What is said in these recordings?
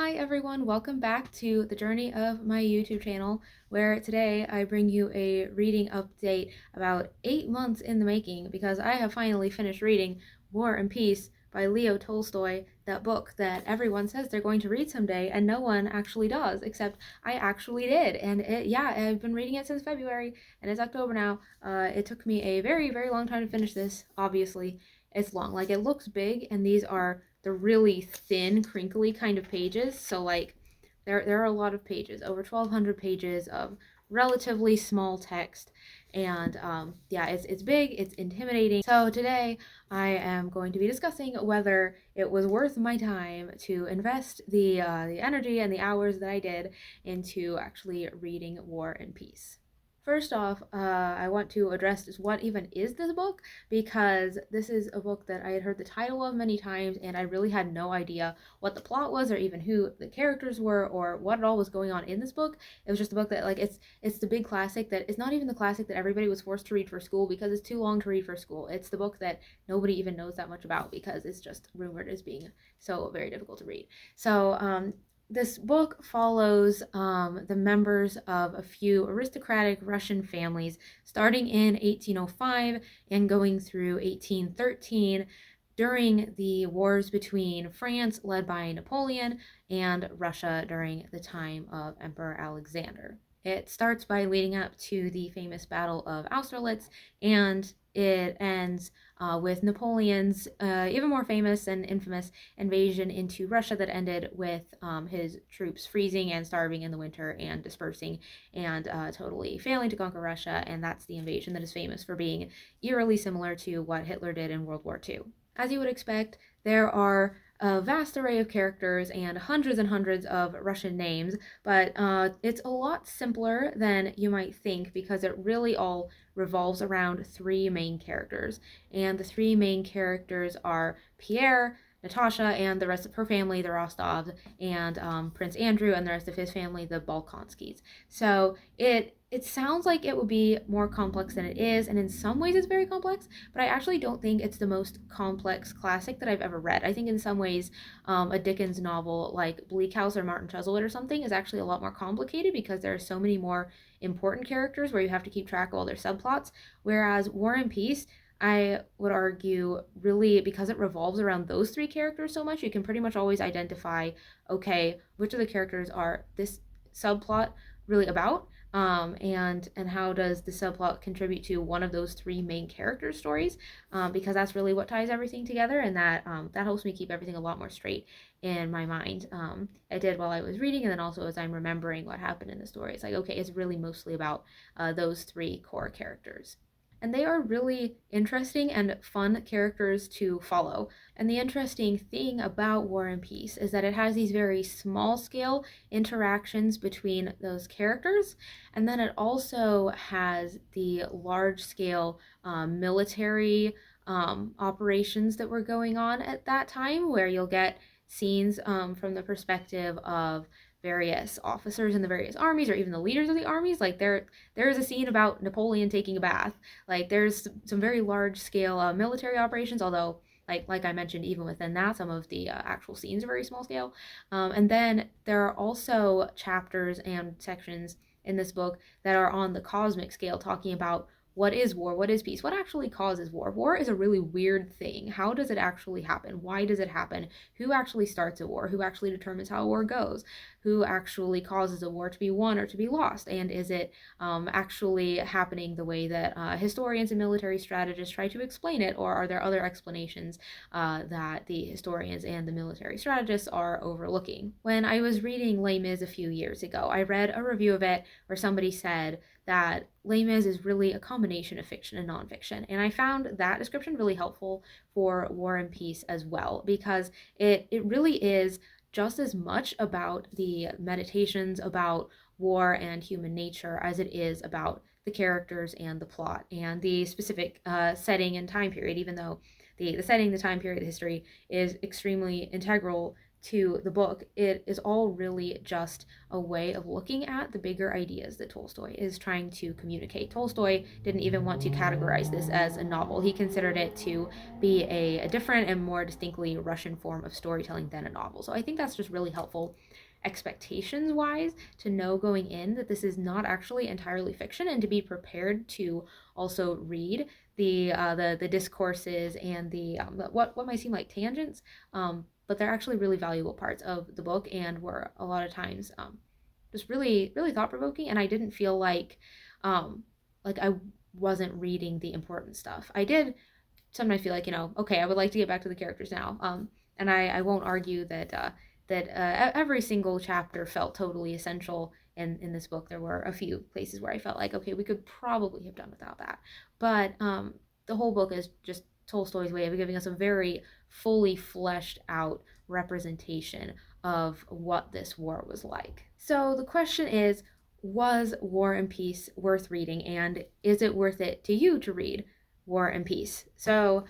Hi everyone, welcome back to the journey of my YouTube channel, where today I bring you a reading update about 8 months in the making, because I have finally finished reading War and Peace by Leo Tolstoy, that book that everyone says they're going to read someday and no one actually does, except I actually did. And I've been reading it since February and it's October now. It took me a very, very long time to finish this. Obviously it's long, like it looks big, and these are the really thin, crinkly kind of pages. So like there are a lot of pages, over 1,200 pages of relatively small text, and it's big, it's intimidating. So today I am going to be discussing whether it was worth my time to invest the energy and the hours that I did into actually reading War and Peace. First off, I want to address just what even is this book, because this is a book that I had heard the title of many times and I really had no idea what the plot was or even who the characters were or what all was going on in this book. It was just a book that, like, it's the big classic that is not even the classic that everybody was forced to read for school because it's too long to read for school. It's the book that nobody even knows that much about because it's just rumored as being so very difficult to read. So this book follows the members of a few aristocratic Russian families starting in 1805 and going through 1813 during the wars between France, led by Napoleon, and Russia during the time of Emperor Alexander. It starts by leading up to the famous Battle of Austerlitz, and it ends with Napoleon's even more famous and infamous invasion into Russia that ended with his troops freezing and starving in the winter and dispersing and totally failing to conquer Russia. And that's the invasion that is famous for being eerily similar to what Hitler did in World War II. As you would expect, there are a vast array of characters and hundreds of Russian names, but it's a lot simpler than you might think because it really all revolves around three main characters. And the three main characters are Pierre, Natasha, and the rest of her family, the Rostovs, and Prince Andrew and the rest of his family, the Bolkonskis. So it sounds like it would be more complex than it is, and in some ways it's very complex, but I actually don't think it's the most complex classic that I've ever read. I think in some ways a Dickens novel like Bleak House or Martin Chuzzlewit or something is actually a lot more complicated because there are so many more important characters where you have to keep track of all their subplots, whereas War and Peace, I would argue, really, because it revolves around those three characters so much, you can pretty much always identify, okay, which of the characters are this subplot really about, and how does the subplot contribute to one of those three main character stories, because that's really what ties everything together, and that helps me keep everything a lot more straight in my mind. I did while I was reading, and then also as I'm remembering what happened in the story. It's like, okay, it's really mostly about those three core characters. And they are really interesting and fun characters to follow. And the interesting thing about War and Peace is that it has these very small scale interactions between those characters, and then it also has the large scale military operations that were going on at that time, where you'll get scenes from the perspective of various officers in the various armies or even the leaders of the armies. Like there is a scene about Napoleon taking a bath. Like there's some very large scale military operations, although like I mentioned, even within that, some of the actual scenes are very small scale. And then there are also chapters and sections in this book that are on the cosmic scale, talking about what is war, what is peace, what actually causes war. War is a really weird thing. How does it actually happen? Why does it happen? Who actually starts a war? Who actually determines how a war goes? Who actually causes a war to be won or to be lost? And is it actually happening the way that historians and military strategists try to explain it, or are there other explanations that the historians and the military strategists are overlooking? When I was reading Les Mis a few years ago, I read a review of it where somebody said that Les Mis is really a combination of fiction and nonfiction, and I found that description really helpful for War and Peace as well, because it really is just as much about the meditations about war and human nature as it is about the characters and the plot and the specific setting and time period, even though the setting, the time period, the history is extremely integral to the book, it is all really just a way of looking at the bigger ideas that Tolstoy is trying to communicate. Tolstoy didn't even want to categorize this as a novel. He considered it to be a different and more distinctly Russian form of storytelling than a novel. So I think that's just really helpful expectations wise to know going in that this is not actually entirely fiction, and to be prepared to also read the discourses and the what might seem like tangents, but they're actually really valuable parts of the book, and were a lot of times just really thought provoking. And I didn't feel um, like I wasn't reading the important stuff. I did sometimes feel like, okay, I would like to get back to the characters now. And I won't argue that every single chapter felt totally essential in this book. There were a few places where I felt like, okay, we could probably have done without that. But the whole book is just Tolstoy's way of giving us a very fully fleshed out representation of what this war was like. So the question is, was War and Peace worth reading, and is it worth it to you to read War and Peace? So,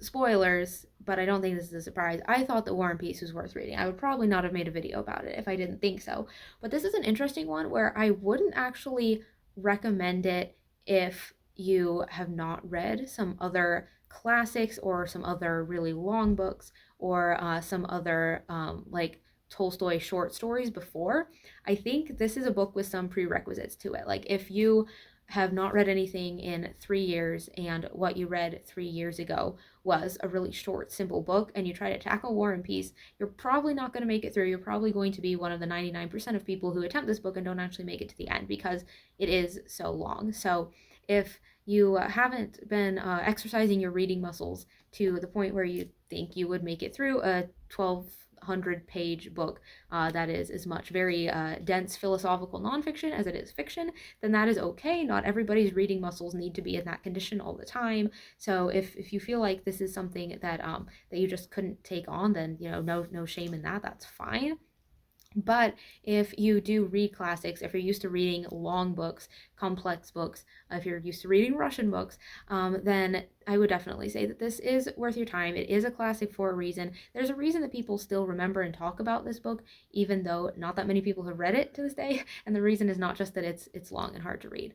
spoilers, but I don't think this is a surprise. I thought that War and Peace was worth reading. I would probably not have made a video about it if I didn't think so. But this is an interesting one where I wouldn't actually recommend it if you have not read some other classics or some other really long books, or some other like Tolstoy short stories before. I think this is a book with some prerequisites to it. Like, if you have not read anything in 3 years, and what you read 3 years ago was a really short, simple book, and you try to tackle War and Peace, you're probably not going to make it through. You're probably going to be one of the 99% of people who attempt this book and don't actually make it to the end, because it is so long. So if you haven't been exercising your reading muscles to the point where you think you would make it through a 1,200-page book that is as much very dense philosophical nonfiction as it is fiction, then that is okay. Not everybody's reading muscles need to be in that condition all the time. So if you feel like this is something that that you just couldn't take on, then no shame in that. That's fine. But if you do read classics, if you're used to reading long books, complex books, if you're used to reading Russian books, then I would definitely say that this is worth your time. It is a classic for a reason. There's a reason that people still remember and talk about this book, even though not that many people have read it to this day. And the reason is not just that it's long and hard to read.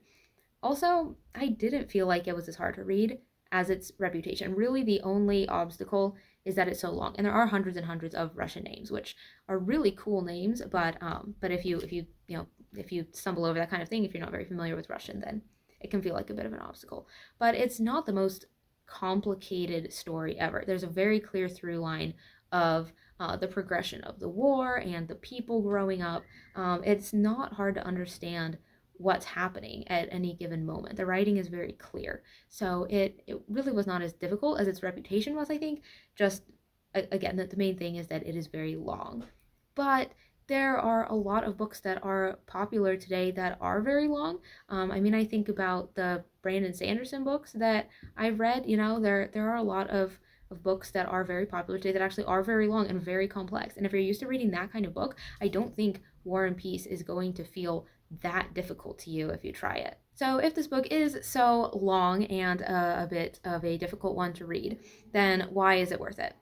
Also, I didn't feel like it was as hard to read as its reputation. Really, the only obstacle is that it's so long, and there are hundreds and hundreds of Russian names, which are really cool names. But if you stumble over that kind of thing, if you're not very familiar with Russian, then it can feel like a bit of an obstacle. But it's not the most complicated story ever. There's a very clear through line of the progression of the war and the people growing up. It's not hard to understand what's happening at any given moment. The writing is very clear. So it really was not as difficult as its reputation was, I think. Just, again, the main thing is that it is very long. But there are a lot of books that are popular today that are very long. I think about the Brandon Sanderson books that I've read. There are a lot of books that are very popular today that actually are very long and very complex. And if you're used to reading that kind of book, I don't think War and Peace is going to feel that difficult to you if you try it. So if this book is so long and a bit of a difficult one to read, then why is it worth it?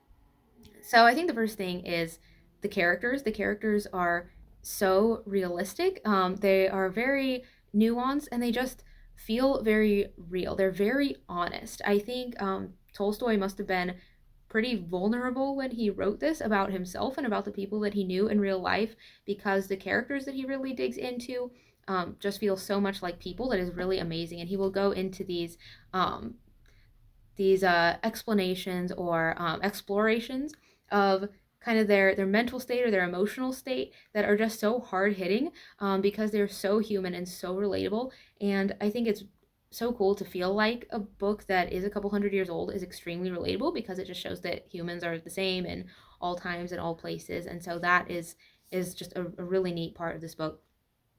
So I think the first thing is the characters. The characters are so realistic. They are very nuanced, and they just feel very real. They're very honest. I think Tolstoy must have been pretty vulnerable when he wrote this about himself and about the people that he knew in real life, because the characters that he really digs into just feel so much like people that is really amazing. And he will go into these explanations or explorations of kind of their mental state or their emotional state that are just so hard hitting, because they're so human and so relatable. And I think it's so cool to feel like a book that is a couple hundred years old is extremely relatable, because it just shows that humans are the same in all times and all places. And so that is just a really neat part of this book.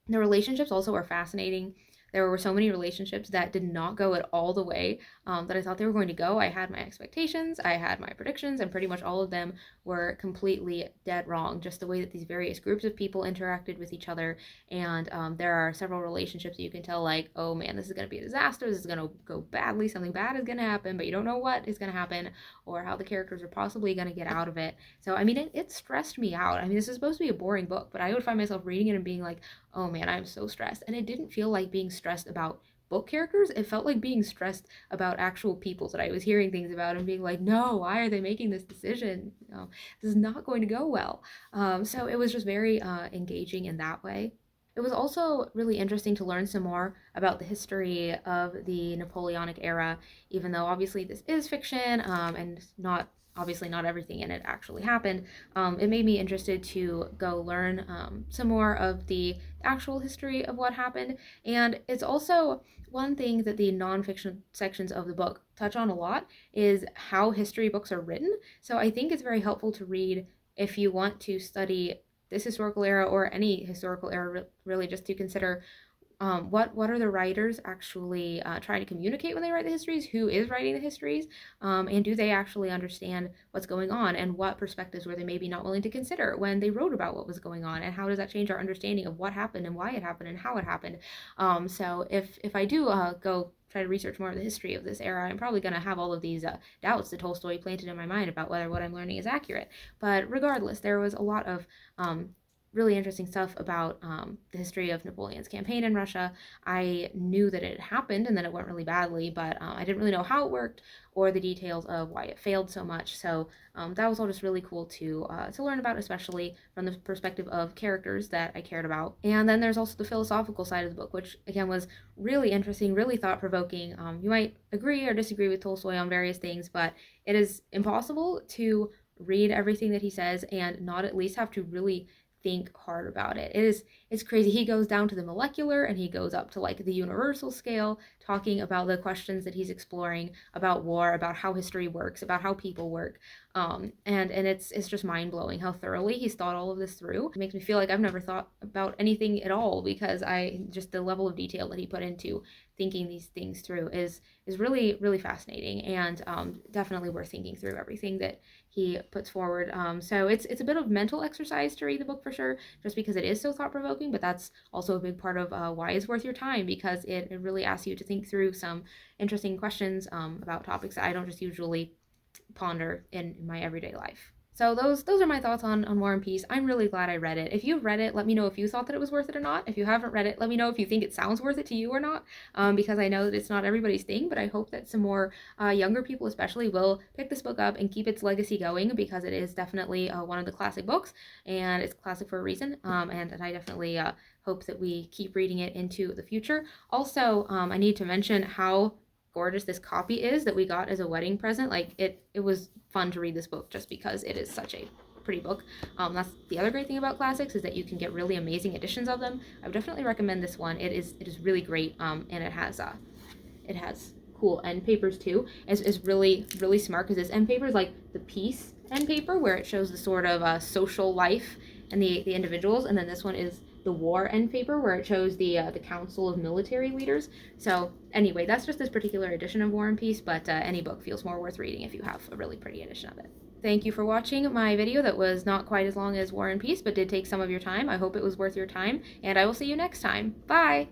The relationships also are fascinating. There were so many relationships that did not go at all the way that I thought they were going to go. I had my expectations, I had my predictions, and pretty much all of them were completely dead wrong. Just the way that these various groups of people interacted with each other, and there are several relationships that you can tell, like, oh man, this is going to be a disaster, this is going to go badly, something bad is going to happen, but you don't know what is going to happen or how the characters are possibly going to get out of it. So I mean, it stressed me out. I mean, this is supposed to be a boring book, but I would find myself reading it and being like, oh man, I'm so stressed. And it didn't feel like being stressed about book characters. It felt like being stressed about actual people that I was hearing things about and being like, no, why are they making this decision? This is not going to go well. So it was just very engaging in that way. It was also really interesting to learn some more about the history of the Napoleonic era, even though obviously this is fiction and not everything in it actually happened. It made me interested to go learn some more of the actual history of what happened. And it's also one thing that the nonfiction sections of the book touch on a lot is how history books are written. So I think it's very helpful to read if you want to study this historical era or any historical era, really, just to consider what are the writers actually trying to communicate when they write the histories? Who is writing the histories? And do they actually understand what's going on? And what perspectives were they maybe not willing to consider when they wrote about what was going on? And how does that change our understanding of what happened and why it happened and how it happened? So if I do go try to research more of the history of this era, I'm probably going to have all of these doubts that Tolstoy planted in my mind about whether what I'm learning is accurate. But regardless, there was a lot of really interesting stuff about the history of Napoleon's campaign in Russia. I knew that it happened and that it went really badly, but I didn't really know how it worked or the details of why it failed so much. So that was all just really cool to learn about, especially from the perspective of characters that I cared about. And then there's also the philosophical side of the book, which again was really interesting, really thought-provoking. You might agree or disagree with Tolstoy on various things, but it is impossible to read everything that he says and not at least have to really think hard about it. It's crazy. He goes down to the molecular and he goes up to like the universal scale, talking about the questions that he's exploring about war, about how history works, about how people work. And it's just mind blowing how thoroughly he's thought all of this through. It makes me feel like I've never thought about anything at all, because I just the level of detail that he put into thinking these things through is really, really fascinating, and definitely worth thinking through everything that he puts forward. So it's a bit of mental exercise to read the book for sure, just because it is so thought provoking. But that's also a big part of why it's worth your time, because it really asks you to think through some interesting questions about topics that I don't just usually ponder in my everyday life. So those are my thoughts on War and Peace. I'm really glad I read it. If you've read it, let me know if you thought that it was worth it or not. If you haven't read it, let me know if you think it sounds worth it to you or not, because I know that it's not everybody's thing, but I hope that some more younger people especially will pick this book up and keep its legacy going, because it is definitely one of the classic books, and it's classic for a reason, and I definitely hope that we keep reading it into the future. Also, I need to mention how gorgeous this copy is that we got as a wedding present. Like it was fun to read this book just because it is such a pretty book. That's the other great thing about classics, is that you can get really amazing editions of them. I would definitely recommend this one. It is really great, and it has cool end papers too. It's really, really smart, because this end paper is like the peace end paper, where it shows the sort of social life and the individuals, and then this one is the war end paper, where it shows the council of military leaders. So anyway, that's just this particular edition of War and Peace, but any book feels more worth reading if you have a really pretty edition of it. Thank you for watching my video that was not quite as long as War and Peace, but did take some of your time. I hope it was worth your time, and I will see you next time. Bye!